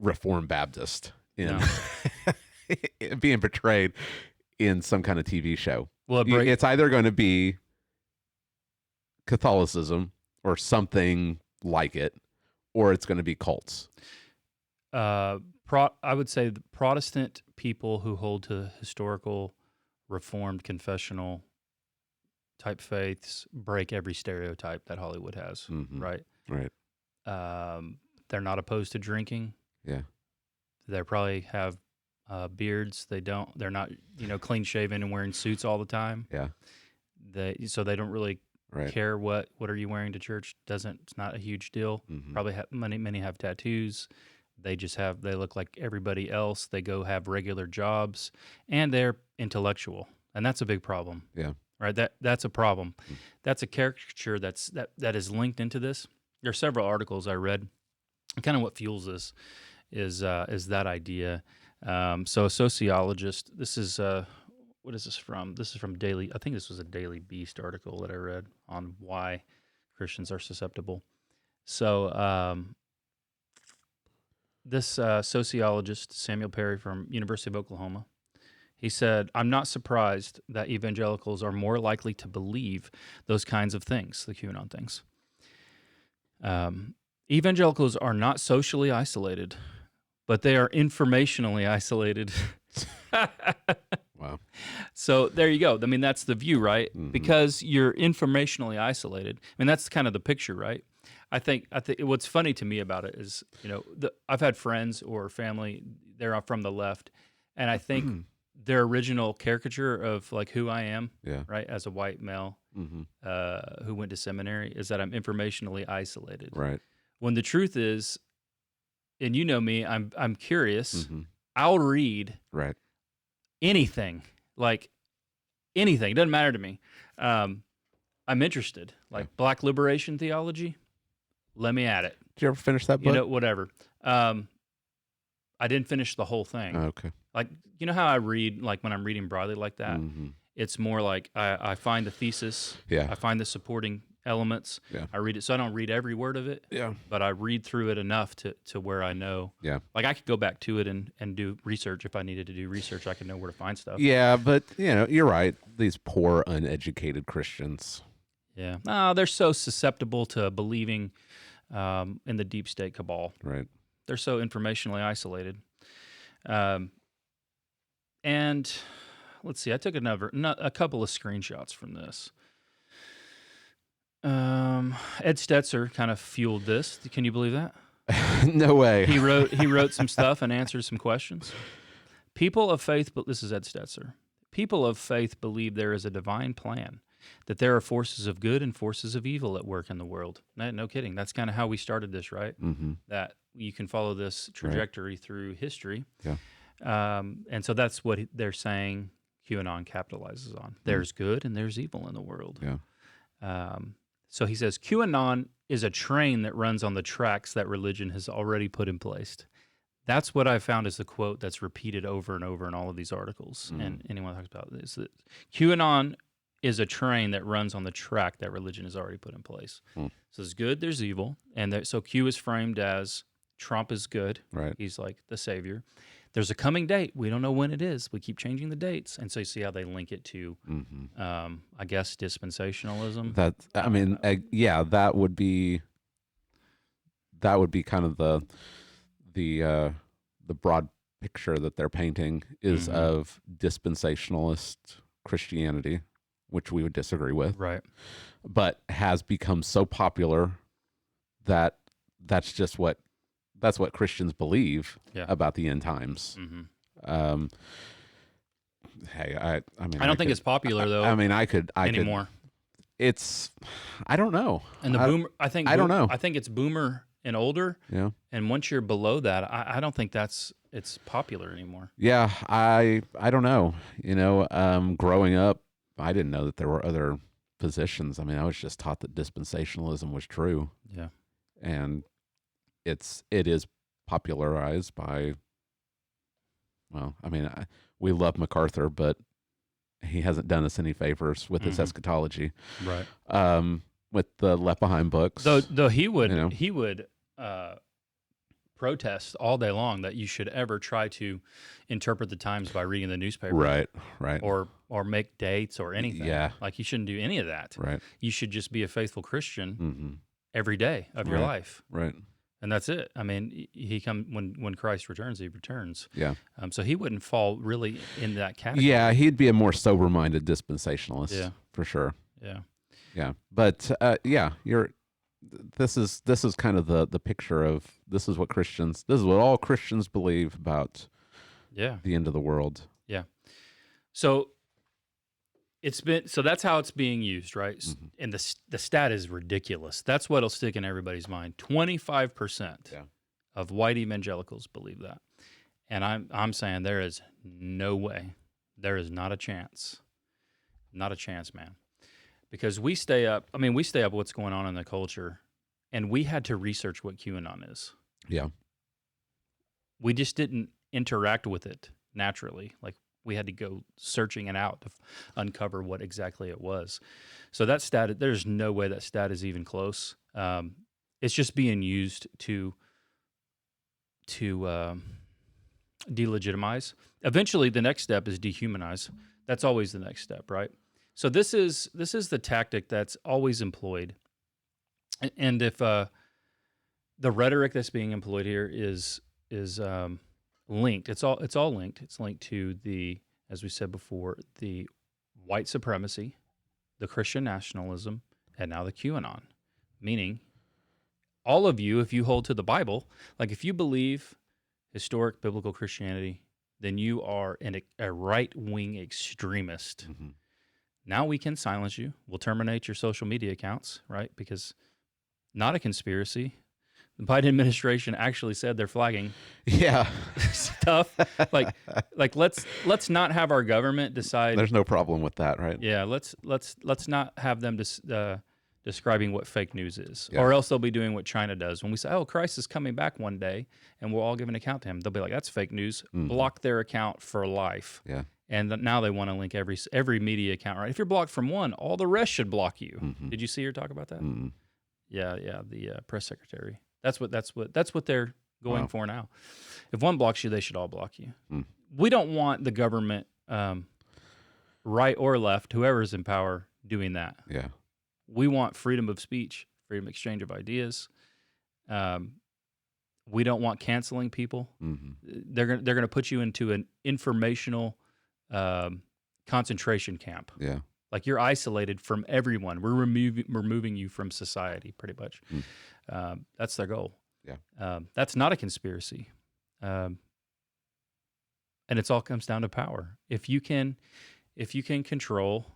Reformed Baptist in being portrayed in some kind of TV show. Well, it's either going to be Catholicism or something like it, or it's going to be cults. I would say the Protestant people who hold to historical Reformed confessional type faiths break every stereotype that Hollywood has, Mhm. right? Right. They're not opposed to drinking. Yeah. They probably have beards. They're not, clean shaven and wearing suits all the time. Yeah. So they don't really Right. care what are you wearing to church. It's not a huge deal. Mhm. Probably many have tattoos. They look like everybody else. They go have regular jobs, and they're intellectual, and that's a big problem. Yeah. Right. That's a problem. That's a caricature that is linked into this. There are several articles I read. Kind of what fuels this is that idea. So a sociologist. This is what is this from? This is from Daily. I think this was a Daily Beast article that I read on why Christians are susceptible. So this sociologist, Samuel Perry from University of Oklahoma, he said, "I'm not surprised that evangelicals are more likely to believe those kinds of things, the QAnon things. Evangelicals are not socially isolated, but they are informationally isolated." Wow. So there you go. I mean, that's the view, right? Mhm. Because you're informationally isolated. I mean, that's kind of the picture, right? I think what's funny to me about it is, I've had friends or family, they're from the left, and I think their original caricature of like who I am, Yeah. right, as a white male who went to seminary, is that I'm informationally isolated. Right. When the truth is, and you know me, I'm curious. Mhm. I'll read Right. anything, like anything. It doesn't matter to me. I'm interested. Like Black liberation theology, let me at it. Did you ever finish that book? Whatever. I didn't finish the whole thing. Okay. Like, you know how I read, like when I'm reading broadly like that? Mhm. It's more like I find the thesis. Yeah. I find the supporting elements. Yeah. I read it. So I don't read every word of it. Yeah. But I read through it enough to where I know. Yeah. Like I could go back to it and do research if I needed to do research. I could know where to find stuff. Yeah, but you're right. These poor, uneducated Christians. Yeah. No, they're so susceptible to believing in the deep state cabal. Right. They're so informationally isolated. And let's see, I took a couple of screenshots from this. Ed Stetzer kind of fueled this. Can you believe that? No way. He wrote some stuff and answered some questions. People of faith, but this is Ed Stetzer. People of faith believe there is a divine plan, that there are forces of good and forces of evil at work in the world. No kidding. That's kind of how we started this, right? Mm-hmm. That you can follow this trajectory through history. Yeah. And so that's what they're saying QAnon capitalizes on. There's good and there's evil in the world. Yeah. So he says, QAnon is a train that runs on the tracks that religion has already put in place. That's what I found is the quote that's repeated over and over in all of these articles. And anyone talks about this, that QAnon is a train that runs on the track that religion has already put in place. So there's good, there's evil. And so Q is framed as Trump is good. Right. He's like the savior. There's a coming date. We don't know when it is. We keep changing the dates. And so you see how they link it to, I guess, dispensationalism. That would be kind of the broad picture that they're painting is of dispensationalist Christianity, which we would disagree with. Right. But has become so popular that that's what Christians believe about the end times. Hey, I don't think it's popular though. I could anymore. I don't know. And the boomer, I don't know. I think it's boomer and older. Yeah. And once you're below that, I don't think it's popular anymore. Yeah, I don't know. Growing up, I didn't know that there were other positions. I mean, I was just taught that dispensationalism was true. Yeah. And it is popularized by, we love MacArthur, but he hasn't done us any favors with his eschatology. Right. With the Left Behind books. Though he would protest all day long that you should ever try to interpret the times by reading the newspaper. Right. Or make dates or anything. Yeah. Like you shouldn't do any of that. Right. You should just be a faithful Christian every day of your life. Right. And that's it. I mean, when Christ returns, he returns. Yeah. So he wouldn't fall really in that category. Yeah, he'd be a more sober-minded dispensationalist. Yeah. For sure. Yeah. Yeah, but this is kind of the picture of this is what all Christians believe about Yeah. the end of the world. Yeah. So that's how it's being used, right? Mhm. And the stat is ridiculous. That's what'll stick in everybody's mind. 25% Yeah. of white evangelicals believe that. And I'm saying there is no way. There is not a chance. Not a chance, man. Because we stay up what's going on in the culture, and we had to research what QAnon is. Yeah. We just didn't interact with it naturally. Like, we had to go searching it out to uncover what exactly it was. So that stat, there's no way that stat is even close. It's just being used to delegitimize. Eventually, the next step is dehumanize. That's always the next step, right? So this is the tactic that's always employed. And if the rhetoric that's being employed here is linked, it's all linked. It's linked to the, as we said before, the white supremacy, the Christian nationalism, and now the QAnon. Meaning, all of you, if you hold to the Bible, like if you believe historic biblical Christianity, then you are a right-wing extremist. Mm-hmm. Now we can silence you. We'll terminate your social media accounts, right? Because not a conspiracy. The Biden administration actually said they're flagging stuff. Like let's not have our government decide. There's no problem with that, right? Yeah, let's not have them describing what fake news is, Yeah. or else they'll be doing what China does. When we say, "Oh, Christ is coming back one day," and we'll all give an account to him, they'll be like, "That's fake news." Mhm. Block their account for life. Yeah. And now they want to link every media account, right? If you're blocked from one, all the rest should block you. Mhm. Did you see her talk about that? Mm. Yeah, the press secretary. That's what they're going Wow. for now. If one blocks you, they should all block you. Mm. We don't want the government, right or left, whoever's in power, doing that. Yeah. We want freedom of speech, freedom of exchange of ideas. We don't want canceling people. Mm-hmm. They're gonna put you into an informational concentration camp. Yeah. Like, you're isolated from everyone. We're removing you from society, pretty much. That's their goal. Yeah. That's not a conspiracy. And it all comes down to power. If you can control,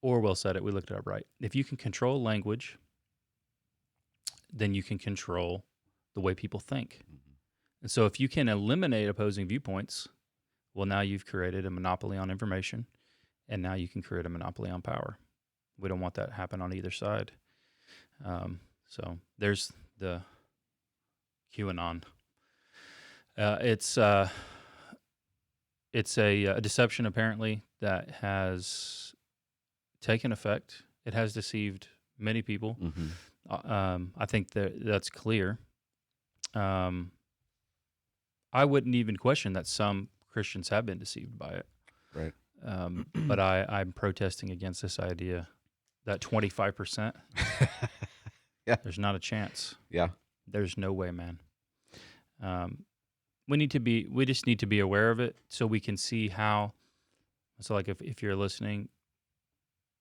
Orwell said it, we looked it up, right? If you can control language, then you can control the way people think. Mm-hmm. And so if you can eliminate opposing viewpoints, well, now you've created a monopoly on information, and now you can create a monopoly on power. We don't want that to happen on either side. So there's the QAnon. It's a deception, apparently, that has taken effect. It has deceived many people. Mm-hmm. I think that's clear. I wouldn't even question that some Christians have been deceived by it. Right. But I'm protesting against this idea that 25%, Yeah. there's not a chance. Yeah. There's no way, man. We just need to be aware of it so we can see how. So, like, if you're listening,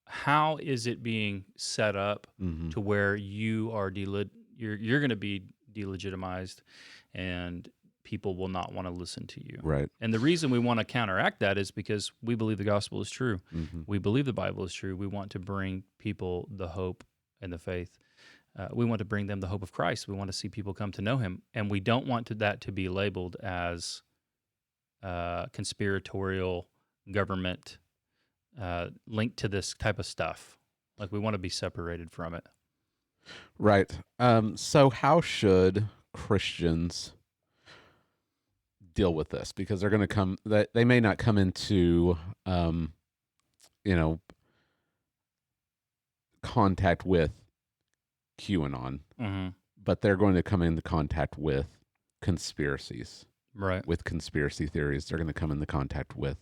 how is it being set up Mm-hmm. to where you are you're going to be delegitimized, and people will not want to listen to you. Right. And the reason we want to counteract that is because we believe the gospel is true. Mm-hmm. We believe the Bible is true. We want to bring people the hope and the faith. We want to bring them the hope of Christ. We want to see people come to know him. And we don't want that to be labeled as conspiratorial government linked to this type of stuff. Like, we want to be separated from it. Right. So how should Christians deal with this? Because they're going to come, they may not come into, contact with QAnon, Mm-hmm. but they're going to come into contact with conspiracies, Right. with conspiracy theories. They're going to come into contact with,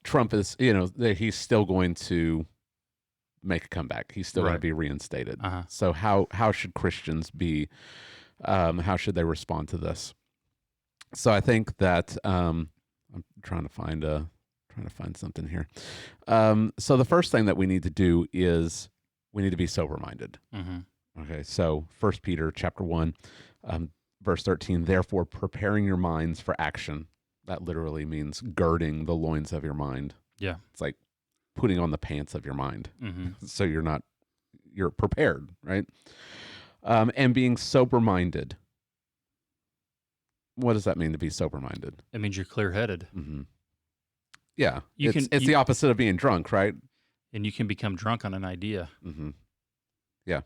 Trump is, he's still going to make a comeback. He's still going to Right. be reinstated. Uh-huh. So how should Christians be How should they respond to this? So I think that I'm trying to find something here. So the first thing that we need to do is we need to be sober-minded. Mm-hmm. Okay, so 1 Peter chapter 1, verse 13, therefore preparing your minds for action. That literally means girding the loins of your mind. Yeah. It's like putting on the pants of your mind. Mm-hmm. So you're prepared, right? And being sober-minded. What does that mean to be sober-minded? It means you're clear-headed. Mm-hmm. Yeah, You it's the opposite of being drunk, right? And you can become drunk on an idea. Mm-hmm. Yeah.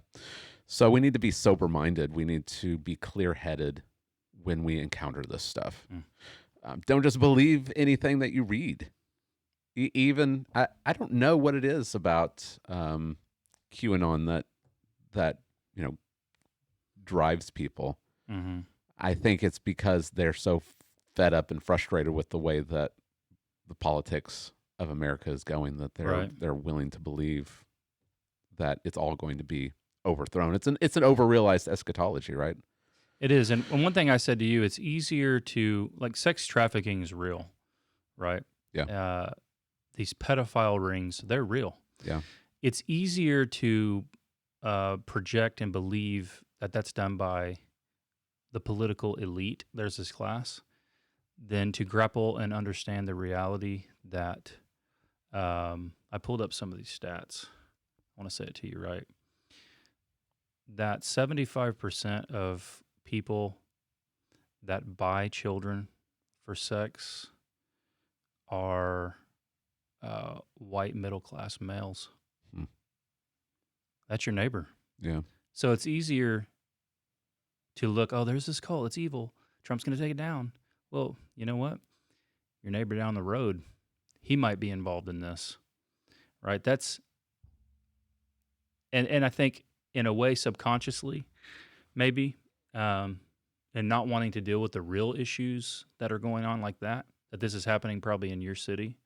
So we need to be sober-minded. We need to be clear-headed when we encounter this stuff. Don't just believe anything that you read. Even I don't know what it is about QAnon that drives people. Mm-hmm. I think it's because they're so fed up and frustrated with the way that the politics of America is going that they're willing to believe that it's all going to be overthrown. It's an overrealized eschatology, right? It is. And one thing I said to you, it's easier to, like, sex trafficking is real, right? Yeah. These pedophile rings, they're real. Yeah. It's easier to project and believe that that's done by the political elite, there's this class, than to grapple and understand the reality that I pulled up some of these stats. I want to say it to you, right? That 75% of people that buy children for sex are white middle-class males. That's your neighbor. Yeah. So it's easier to look, oh, there's this cult, it's evil, Trump's going to take it down. Well, you know what? Your neighbor down the road, he might be involved in this, right? That's, and I think in a way subconsciously, maybe, and not wanting to deal with the real issues that are going on like that this is happening probably in your city,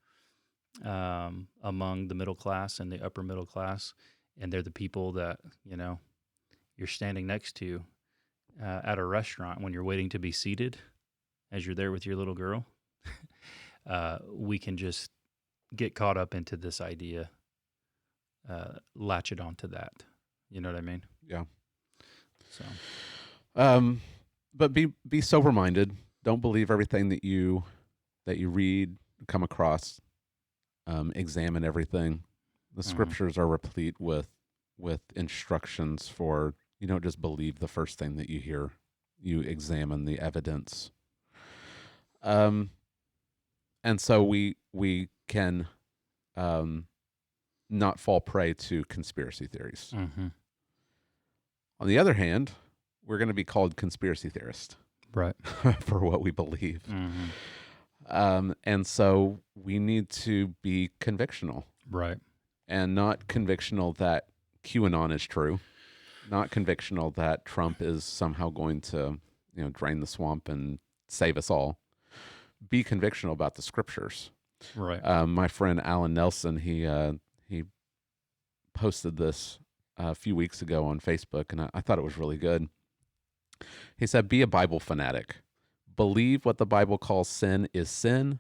among the middle class and the upper middle class, and they're the people that, you're standing next to at a restaurant when you're waiting to be seated as you're there with your little girl. We can just get caught up into this idea, latch it onto that. You know what I mean? Yeah. So, but be sober-minded. Don't believe everything that you read, come across. Examine everything. The scriptures are replete with instructions for, you don't just believe the first thing that you hear. You examine the evidence. And so we can not fall prey to conspiracy theories. mm-hmm. On the other hand, we're going to be called conspiracy theorists, Right. for what we believe. Mm-hmm. And so we need to be convictional. Right. And not convictional that QAnon is true, not convictional that Trump is somehow going to, drain the swamp and save us all. Be convictional about the scriptures. Right. My friend Alan Nelson, he posted this a few weeks ago on Facebook, and I thought it was really good. He said, be a Bible fanatic. Believe what the Bible calls sin is sin.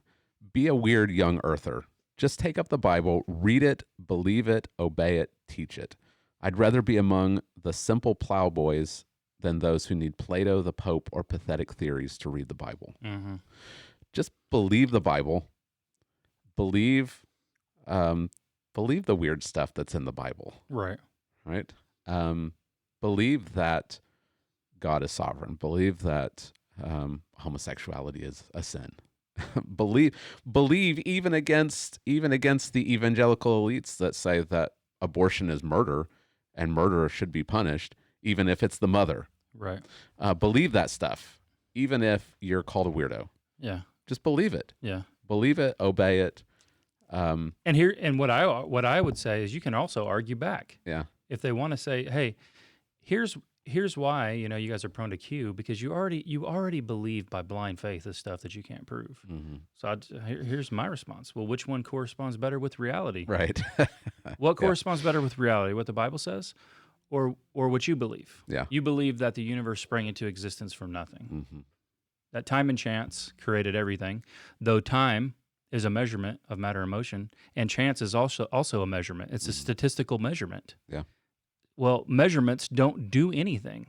Be a weird young earther. Just take up the Bible, read it, believe it, obey it, teach it. I'd rather be among the simple plowboys than those who need Plato, the Pope, or pathetic theories to read the Bible. Mm-hmm. Just believe the Bible. Believe the weird stuff that's in the Bible. Right. Right? Believe that God is sovereign. Believe that homosexuality is a sin. believe even against the evangelical elites that say that abortion is murder and murderer should be punished, even if it's the mother. Right. Believe that stuff, even if you're called a weirdo. Yeah. Just believe it. Yeah. Believe it. Obey it. And what I would say is you can also argue back. Yeah. If they want to say, hey, here's why, you guys are prone to Q, because you already believe by blind faith the stuff that you can't prove. Mm-hmm. So here's my response. Well, which one corresponds better with reality? Right. What corresponds better with reality? What the Bible says, or what you believe. Yeah. You believe that the universe sprang into existence from nothing. Mm-hmm. That time and chance created everything, though time is a measurement of matter and motion, and chance is also a measurement. It's a statistical measurement. Yeah. Well, measurements don't do anything.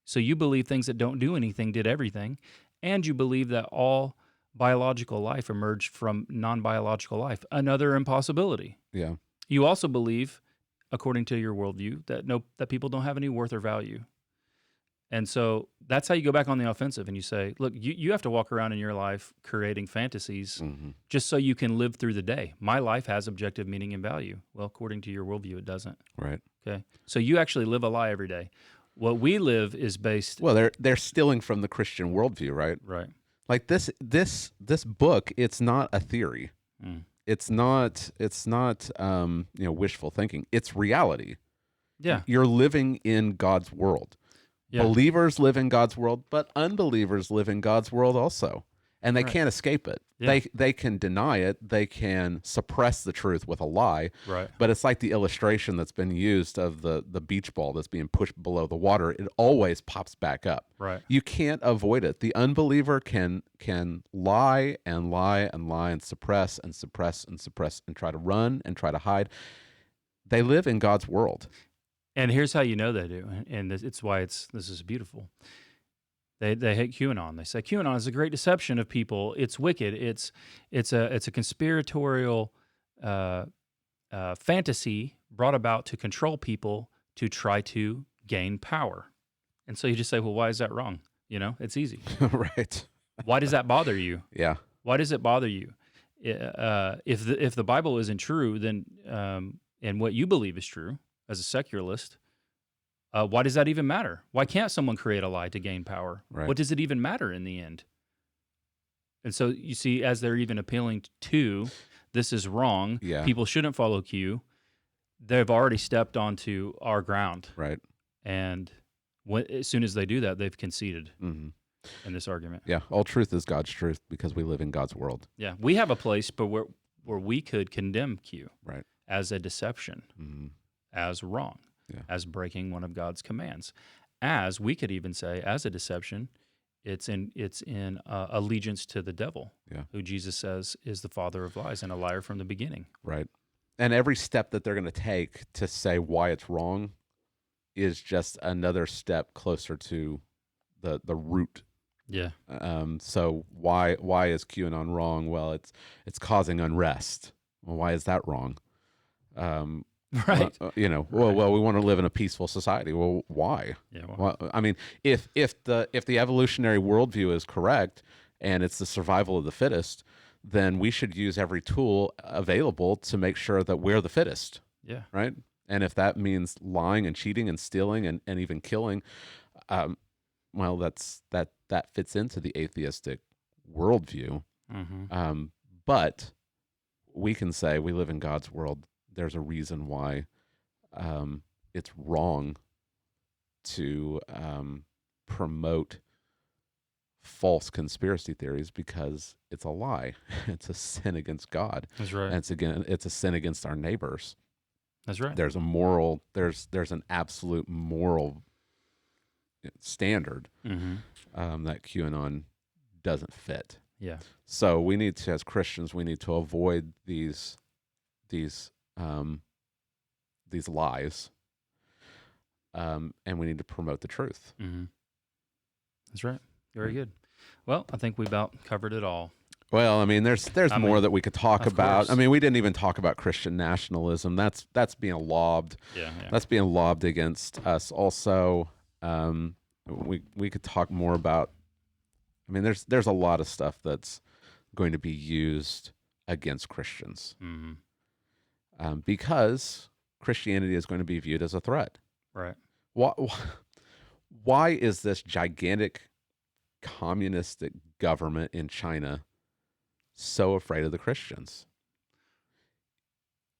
So you believe things that don't do anything did everything, and you believe that all biological life emerged from non-biological life. Another impossibility. Yeah. You also believe, according to your worldview, that people don't have any worth or value. And so that's how you go back on the offensive and you say, look, you have to walk around in your life creating fantasies just so you can live through the day. My life has objective meaning and value. Well, according to your worldview, it doesn't. Right. Okay. So you actually live a lie every day. What we live is based. Well, they're stealing from the Christian worldview, right? Right. Like this book, it's not a theory. It's not wishful thinking. It's reality. Yeah. You're living in God's world. Yeah. Believers live in God's world, but unbelievers live in God's world also. And they can't escape it. Yeah. They can deny it. They can suppress the truth with a lie. Right. But it's like the illustration that's been used of the beach ball that's being pushed below the water. It always pops back up. Right. You can't avoid it. The unbeliever can lie and lie and lie and suppress and suppress and suppress and try to run and try to hide. They live in God's world. And here's how you know they do, and it's why this is beautiful. They hate QAnon. They say QAnon is a great deception of people. It's wicked. It's a conspiratorial fantasy brought about to control people to try to gain power. And so you just say, well, why is that wrong? It's easy. Right. Why does that bother you? Yeah. Why does it bother you? If the Bible isn't true, then and what you believe is true as a secularist, why does that even matter? Why can't someone create a lie to gain power? Right. What does it even matter in the end? And so you see, as they're even appealing to this is wrong, people shouldn't follow Q, they've already stepped onto our ground. Right. And as soon as they do that, they've conceded in this argument. Yeah. All truth is God's truth because we live in God's world. Yeah. We have a place but where we could condemn Q as a deception, as wrong, as breaking one of God's commands. As we could even say, as a deception, it's in allegiance to the devil, who Jesus says is the father of lies and a liar from the beginning. Right. And every step that they're going to take to say why it's wrong is just another step closer to the root. Yeah. So why is QAnon wrong? Well, it's causing unrest. Well, why is that wrong? Right. Well, we want to live in a peaceful society. Well, why? Yeah. Well, I mean, if the evolutionary worldview is correct and it's the survival of the fittest, then we should use every tool available to make sure that we're the fittest. Yeah. Right. And if that means lying and cheating and stealing and even killing, well, that fits into the atheistic worldview. But we can say we live in God's world. There's a reason why it's wrong to promote false conspiracy theories because it's a lie. It's a sin against God. That's right. And it's a sin against our neighbors. That's right. There's an absolute moral standard that QAnon doesn't fit. Yeah. So we need to, as Christians, we need to avoid these lies, and we need to promote the truth. That's right. Very good. Well, I think we about covered it all. Well, I mean, there's more that we could talk about. Course. I mean, we didn't even talk about Christian nationalism. That's being lobbed. Yeah. That's being lobbed against us. Also, we could talk more about. I mean, there's a lot of stuff that's going to be used against Christians, because Christianity is going to be viewed as a threat. Right. Why is this gigantic communistic government in China so afraid of the Christians?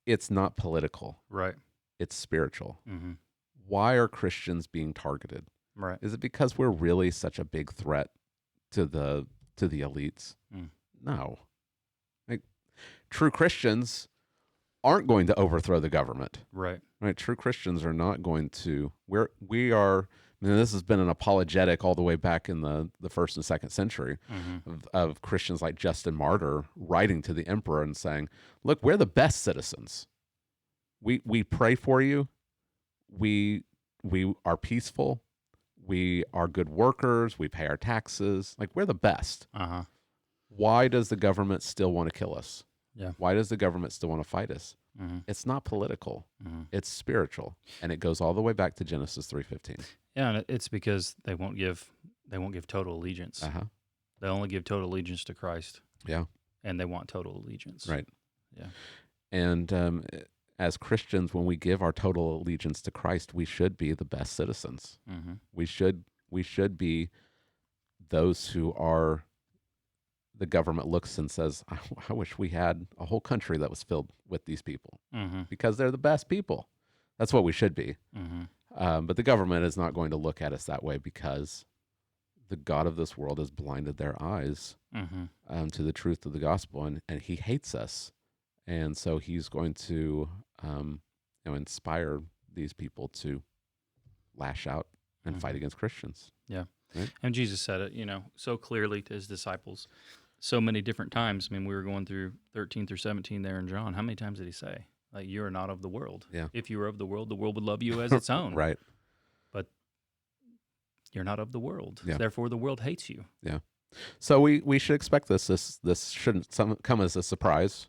It's not political. Right. It's spiritual. Why are Christians being targeted? Right. Is it because we're really such a big threat to the elites? No. Like, true Christians aren't going to overthrow the government. Right. Right? True Christians are not going to. We are. I mean, this has been an apologetic all the way back in the first and second century of Christians like Justin Martyr writing to the emperor and saying, "Look, we're the best citizens. We pray for you. We are peaceful. We are good workers. We pay our taxes. Like, we're the best. Why does the government still want to kill us? Yeah. Why does the government still want to fight us? It's not political. It's spiritual, and it goes all the way back to Genesis 3:15. Yeah, and it's because they won't give total allegiance. They only give total allegiance to Christ. Yeah. And they want total allegiance. Right. Yeah. And as Christians, when we give our total allegiance to Christ, we should be the best citizens. We should be those who are. The government looks and says, I wish we had a whole country that was filled with these people because they're the best people. That's what we should be. But the government is not going to look at us that way because the God of this world has blinded their eyes to the truth of the gospel, and he hates us. And so he's going to inspire these people to lash out and fight against Christians. Yeah. Right? And Jesus said it, so clearly to his disciples so many different times. I mean, we were going through 13 through 17 there in John. How many times did he say, like, you are not of the world? Yeah. If you were of the world would love you as its own. Right. But you're not of the world. Yeah. Therefore, the world hates you. Yeah. So we should expect this. This shouldn't come as a surprise.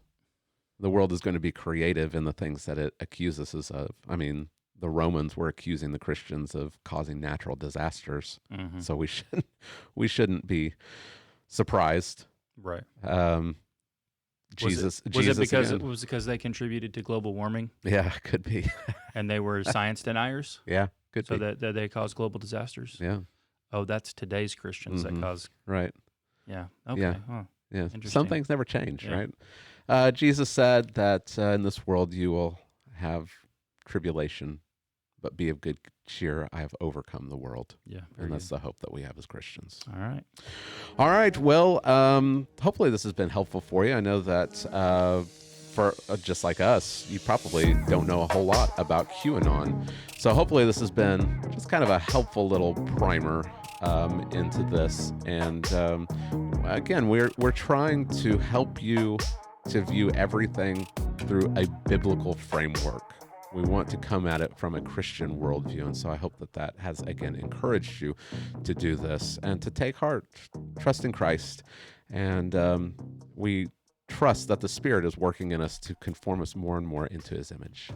The world is going to be creative in the things that it accuses us of. I mean, the Romans were accusing the Christians of causing natural disasters. So we shouldn't be surprised. Right. Jesus Was it again. because they contributed to global warming? Yeah, could be. And they were science deniers? Yeah, could so be. So that they caused global disasters? Yeah. Oh, that's today's Christians that cause. Right. Yeah. Okay. Yeah. Huh. Yeah. Interesting. Some things never change, right? Jesus said that in this world you will have tribulation, but be of good cheer. I have overcome the world. Yeah. And that's the hope that we have as Christians. All right. All right. Well, hopefully this has been helpful for you. I know that for just like us, you probably don't know a whole lot about QAnon. So hopefully this has been just kind of a helpful little primer into this. And again, we're trying to help you to view everything through a biblical framework. We want to come at it from a Christian worldview. And so I hope that has, again, encouraged you to do this and to take heart, trust in Christ. And we trust that the Spirit is working in us to conform us more and more into his image.